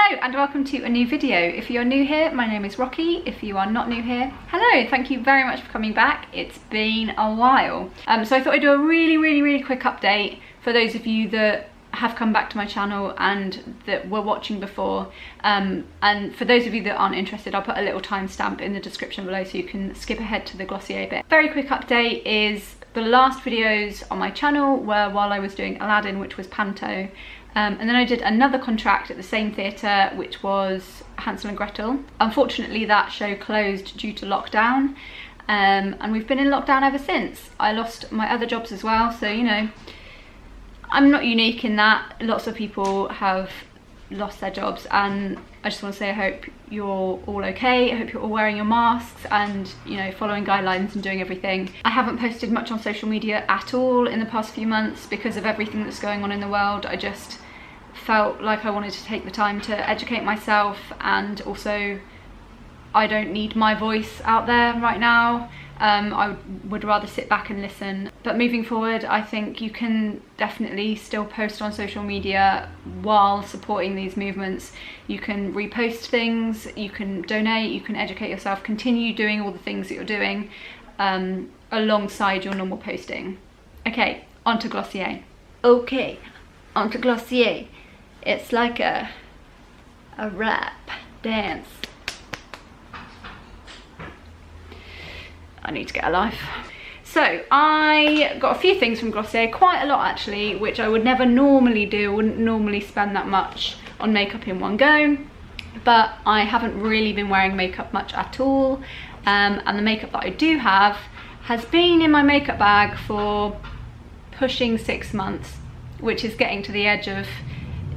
Hello and welcome to a new video. If you're new here, my name is Rocky. If you are not new here, hello, thank you very much for coming back. It's been a while. So I thought I'd do a really quick update for those of you that have come back to my channel and that were watching before. And for those of you that aren't interested, I'll put a little timestamp in the description below so you can skip ahead to the Glossier bit. Very quick update is the last videos on my channel were while I was doing Aladdin, which was Panto. And then I did another contract at the same theatre, which was Hansel and Gretel. Unfortunately, that show closed due to lockdown, and we've been in lockdown ever since. I lost my other jobs as well, so you know, I'm not unique in that. Lots of people have lost their jobs, and I just want to say I hope you're all okay. I hope you're all wearing your masks and, you know, following guidelines and doing everything. I haven't posted much on social media at all in the past few months because of everything that's going on in the world. I just felt like I wanted to take the time to educate myself, and also I don't need my voice out there right now. I would rather sit back and listen. But moving forward, I think you can definitely still post on social media while supporting these movements. You can repost things, you can donate, you can educate yourself, continue doing all the things that you're doing alongside your normal posting. Okay, on to Glossier. Okay, on to Glossier. It's like a rap dance. I need to get a life. So I got a few things from Glossier, quite a lot actually, which I would never normally do. I wouldn't normally spend that much on makeup in one go, but I haven't really been wearing makeup much at all, and the makeup that I do have has been in my makeup bag for pushing 6 months, which is getting to the edge of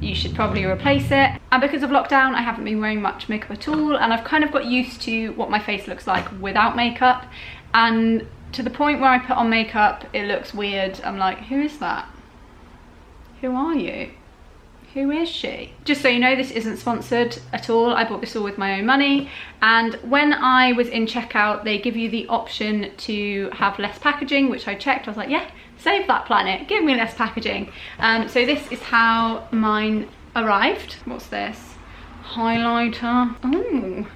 you should probably replace it. And because of lockdown, I haven't been wearing much makeup at all, and I've kind of got used to what my face looks like without makeup, and to the point where I put on makeup it looks weird. I'm like, who is that? Who are you? Who is she? Just so you know, this isn't sponsored at all. I bought this all with my own money, and when I was in checkout they give you the option to have less packaging, which I checked. I was like, yeah, save that planet, give me less packaging. So this is how mine arrived. What's this? Highlighter. Oh,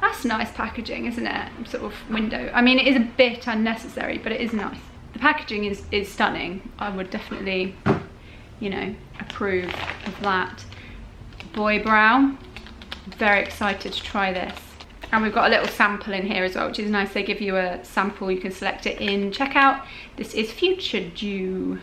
that's nice packaging, isn't it? Sort of window. I mean, it is a bit unnecessary, but it is nice. The packaging is stunning. I would definitely, you know, approve of that. Boy brow. Very excited to try this. And we've got a little sample in here as well, which is nice. They give you a sample, you can select it in checkout. This is Future Dew.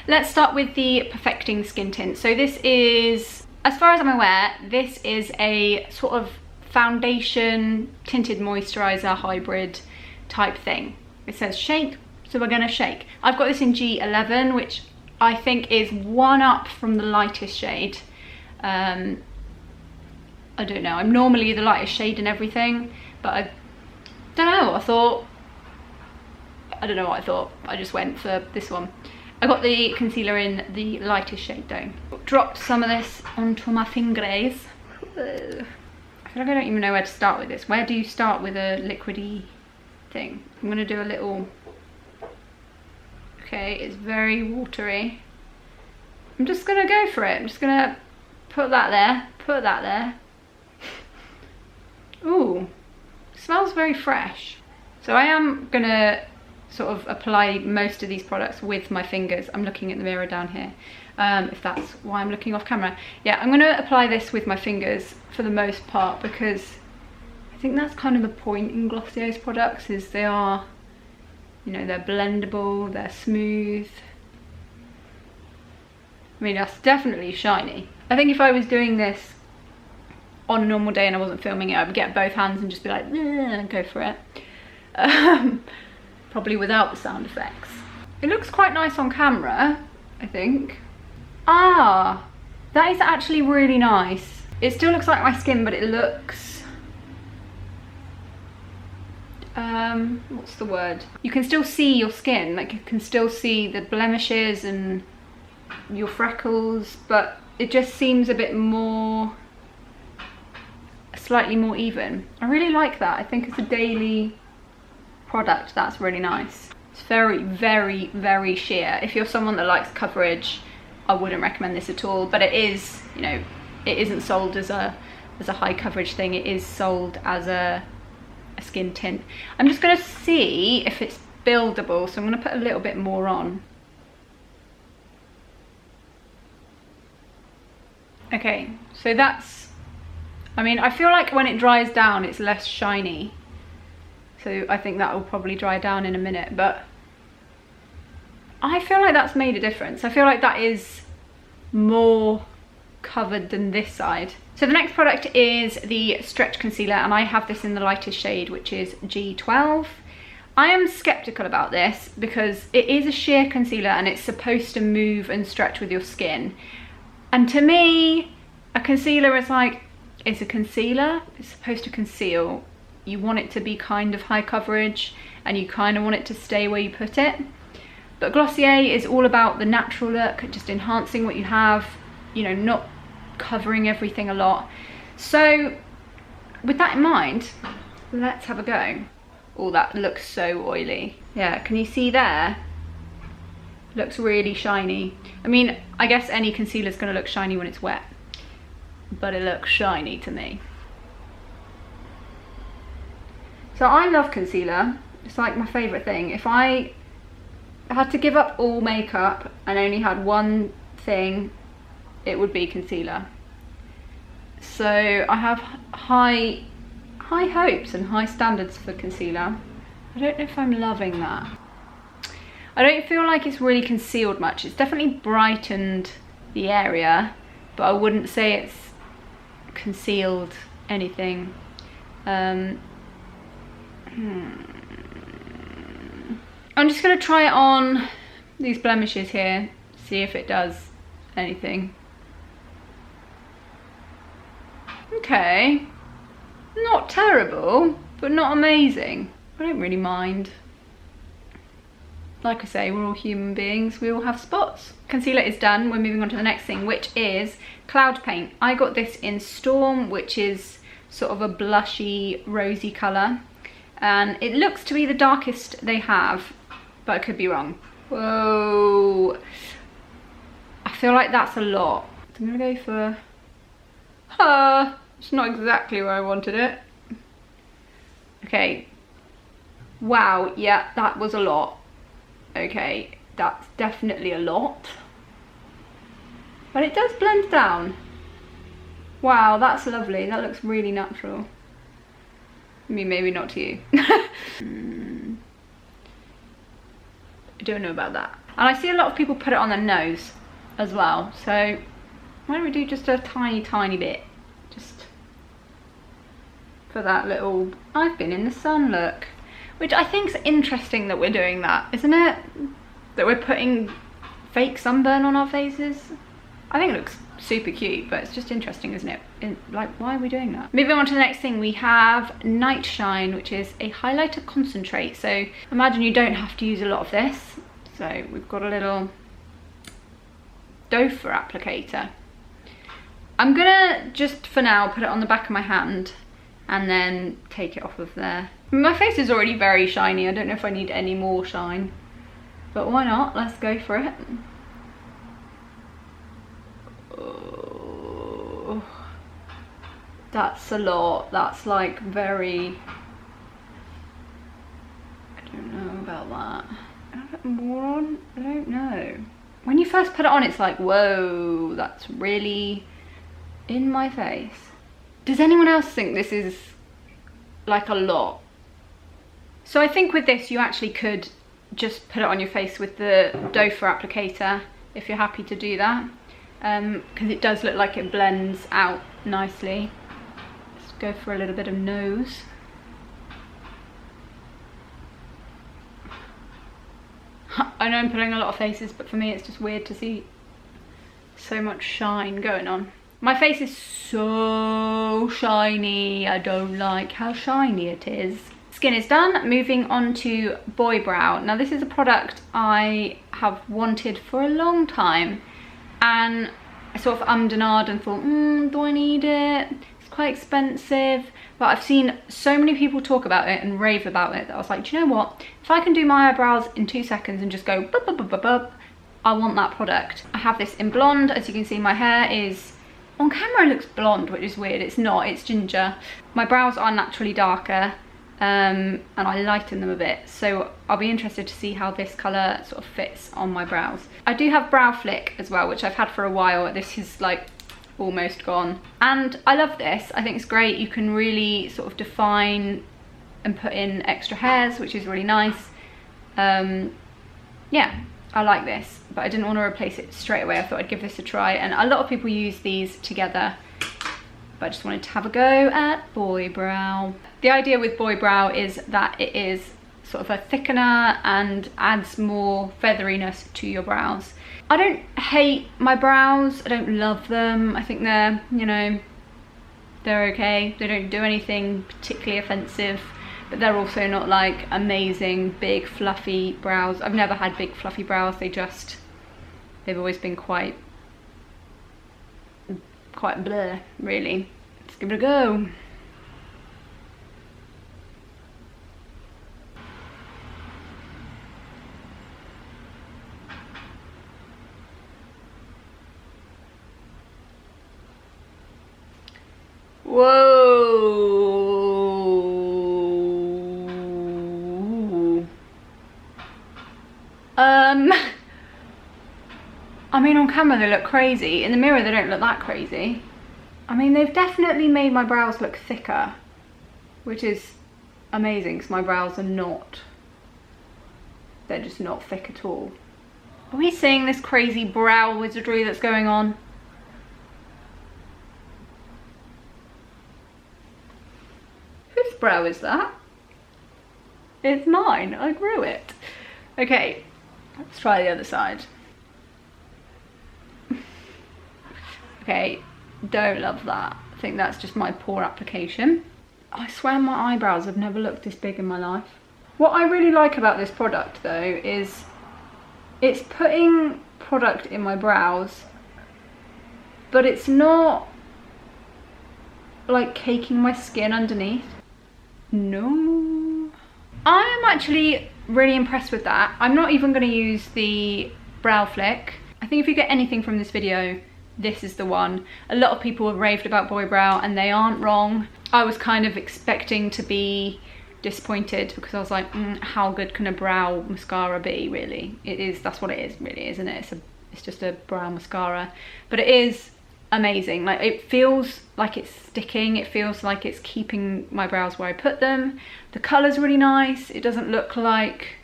Let's start with the Perfecting Skin Tint. So this is, as far as I'm aware, this is a sort of foundation tinted moisturizer hybrid type thing. It says shake, so we're gonna shake. I've got this in G11, which I think is one up from the lightest shade. I don't know, I'm normally the lightest shade in everything, but I don't know, I don't know what I thought. I just went for this one. I got the concealer in the lightest shade though. Dropped some of this onto my fingers. I feel like I don't even know where to start with this. Where do you start with a liquidy thing? I'm gonna do a little, okay, it's very watery. I'm just gonna go for it. I'm just gonna put that there, put that there. Ooh, smells very fresh. So I am gonna sort of apply most of these products with my fingers. I'm looking at the mirror down here, if that's why I'm looking off camera. Yeah, I'm gonna apply this with my fingers for the most part, because I think that's kind of the point in Glossier's products, is they are, you know, they're blendable, they're smooth. I mean, that's definitely shiny. I think if I was doing this on a normal day and I wasn't filming it, I would get both hands and just be like, go for it. Probably without the sound effects. It looks quite nice on camera, I think. Ah, that is actually really nice. It still looks like my skin, but it looks, what's the word? You can still see your skin, like you can still see the blemishes and your freckles, but it just seems a bit more, slightly more even. I really like that. I think it's a daily product. That's really nice. It's very sheer. If you're someone that likes coverage, I wouldn't recommend this at all, but it is, you know, it isn't sold as a high coverage thing. It is sold as a skin tint. I'm just going to see if it's buildable, so I'm going to put a little bit more on. Okay, so that's, I mean, I feel like when it dries down it's less shiny, so I think that will probably dry down in a minute, but I feel like that's made a difference. I feel like that is more covered than this side. So the next product is the stretch concealer, and I have this in the lightest shade, which is G12. I am skeptical about this because it is a sheer concealer and it's supposed to move and stretch with your skin. And to me, a concealer is like, it's a concealer, it's supposed to conceal. You want it to be kind of high coverage and you kind of want it to stay where you put it. But Glossier is all about the natural look, just enhancing what you have, you know, not covering everything a lot. So with that in mind, let's have a go. Oh, that looks so oily. Yeah, can you see there? Looks really shiny. I mean, I guess any concealer is going to look shiny when it's wet, but it looks shiny to me. So I love concealer. It's like my favourite thing. If I had to give up all makeup and only had one thing, it would be concealer. So I have high hopes and high standards for concealer. I don't know if I'm loving that. I don't feel like it's really concealed much. It's definitely brightened the area, but I wouldn't say it's concealed anything. I'm just going to try it on these blemishes here, see if it does anything. Okay, not terrible, but not amazing. I don't really mind. Like I say, we're all human beings, we all have spots. Concealer is done, we're moving on to the next thing, which is Cloud Paint. I got this in Storm, which is sort of a blushy, rosy colour. And it looks to be the darkest they have, but I could be wrong. Whoa. I feel like that's a lot. I'm gonna go for, it's not exactly where I wanted it. Okay. Wow, yeah, that was a lot. Okay, that's definitely a lot. But it does blend down. Wow, that's lovely. That looks really natural. I mean, maybe not to you. I don't know about that. And I see a lot of people put it on their nose as well. So why don't we do just a tiny bit? Just for that little, I've been in the sun look. Which I think is interesting that we're doing that, isn't it? That we're putting fake sunburn on our faces. I think it looks super cute, but it's just interesting, isn't it? Like, why are we doing that? Moving on to the next thing, we have Night Shine, which is a highlighter concentrate. So imagine you don't have to use a lot of this. So we've got a little doe foot applicator. I'm gonna just for now put it on the back of my hand and then take it off of there. My face is already very shiny. I don't know if I need any more shine, but why not? Let's go for it. Oh, that's a lot. That's like very, I don't know about that. Can I put more on? I don't know. When you first put it on, it's like, whoa, that's really in my face. Does anyone else think this is like a lot? So I think with this you actually could just put it on your face with the doe foot applicator if you're happy to do that, because it does look like it blends out nicely. Let's go for a little bit of nose. I know I'm putting a lot of faces, but for me it's just weird to see so much shine going on. My face is so shiny. I don't like how shiny it is. Skin is done. Moving on to Boy Brow. Now this is a product I have wanted for a long time, and I sort of ummed and ahed and thought, do I need it? It's quite expensive. But I've seen so many people talk about it and rave about it that I was like, do you know what? If I can do my eyebrows in 2 seconds and just go bup, bup, bup, bup, bup, I want that product. I have this in blonde. As you can see, my hair is On camera it looks blonde, which is weird. It's not, it's ginger. My brows are naturally darker, and I lighten them a bit, so I'll be interested to see how this colour sort of fits on my brows. I do have brow flick as well, which I've had for a while. This is like almost gone, and I love this. I think it's great. You can really sort of define and put in extra hairs, which is really nice. Yeah, I like this, but I didn't want to replace it straight away. I thought I'd give this a try, and a lot of people use these together, but I just wanted to have a go at boy brow. The idea with boy brow is that it is sort of a thickener and adds more featheriness to your brows. I don't hate my brows, I don't love them. I think they're, you know, they're okay. They don't do anything particularly offensive, but they're also not like amazing, big, fluffy brows. I've never had big, fluffy brows. They've always been quite blur, really. Let's give it a go. Whoa. I mean, on camera they look crazy. In the mirror they don't look that crazy. I mean, they've definitely made my brows look thicker, which is amazing because my brows are not, they're just not thick at all. Are we seeing this crazy brow wizardry that's going on? Whose brow is that? It's mine, I grew it. Okay, let's try the other side. Okay, don't love that. I think that's just my poor application. I swear my eyebrows have never looked this big in my life. What I really like about this product though is it's putting product in my brows, but it's not like caking my skin underneath. No. I am actually really impressed with that. I'm not even going to use the brow flick. I think if you get anything from this video, this is the one. A lot of people have raved about boy brow and they aren't wrong. I was kind of expecting to be disappointed because I was like, how good can a brow mascara be, really? It is, that's what it is really, isn't it? It's just a brow mascara, but it is amazing. Like, it feels like it's sticking, it feels like it's keeping my brows where I put them. The colour's really nice. It doesn't look like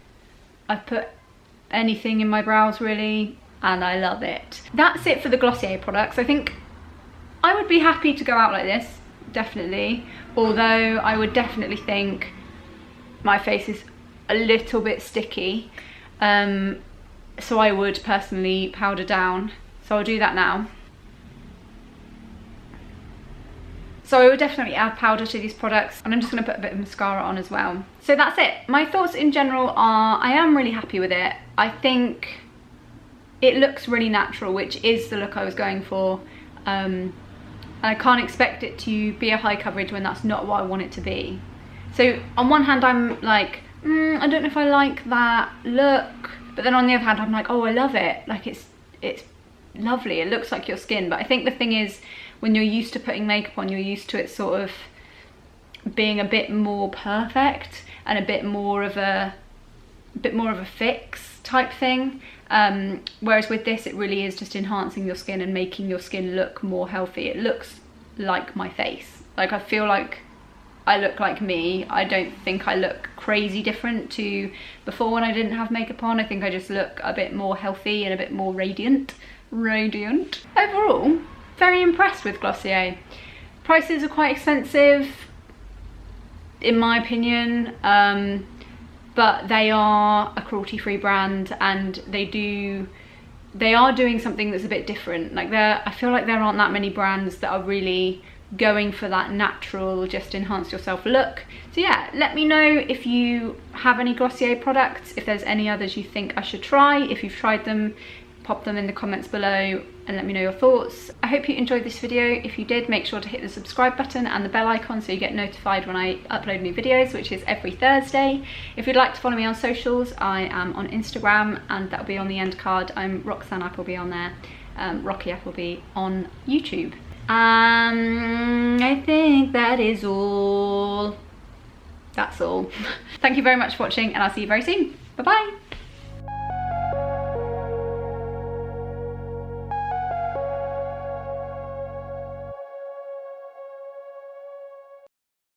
I've put anything in my brows really, and I love it. That's it for the Glossier products. I think I would be happy to go out like this, definitely, although I would definitely think my face is a little bit sticky, so I would personally powder down. So I'll do that now. So I would definitely add powder to these products, and I'm just going to put a bit of mascara on as well. So that's it. My thoughts in general are, I am really happy with it. I think it looks really natural, which is the look I was going for. And I can't expect it to be a high coverage when that's not what I want it to be. So on one hand I'm like, I don't know if I like that look, but then on the other hand I'm like, oh, I love it. Like, it's lovely, it looks like your skin. But I think the thing is, when you're used to putting makeup on, you're used to it sort of being a bit more perfect and a bit more of a fix type thing. Whereas with this, it really is just enhancing your skin and making your skin look more healthy. It looks like my face. Like, I feel like I look like me. I don't think I look crazy different to before when I didn't have makeup on. I think I just look a bit more healthy and a bit more radiant. Overall, very impressed with Glossier. Prices are quite expensive, in my opinion, but they are a cruelty-free brand, and they are doing something that's a bit different. Like, I feel like there aren't that many brands that are really going for that natural, just enhance yourself look. So yeah, let me know if you have any Glossier products, if there's any others you think I should try. If you've tried them, pop them in the comments below and let me know your thoughts. I hope you enjoyed this video. If you did, make sure to hit the subscribe button and the bell icon so you get notified when I upload new videos, which is every Thursday. If you'd like to follow me on socials, I am on Instagram, and that'll be on the end card. I'm Roxanne Applebee on there, RockyApplebee on YouTube. I think that is all. That's all. Thank you very much for watching, and I'll see you very soon. Bye bye.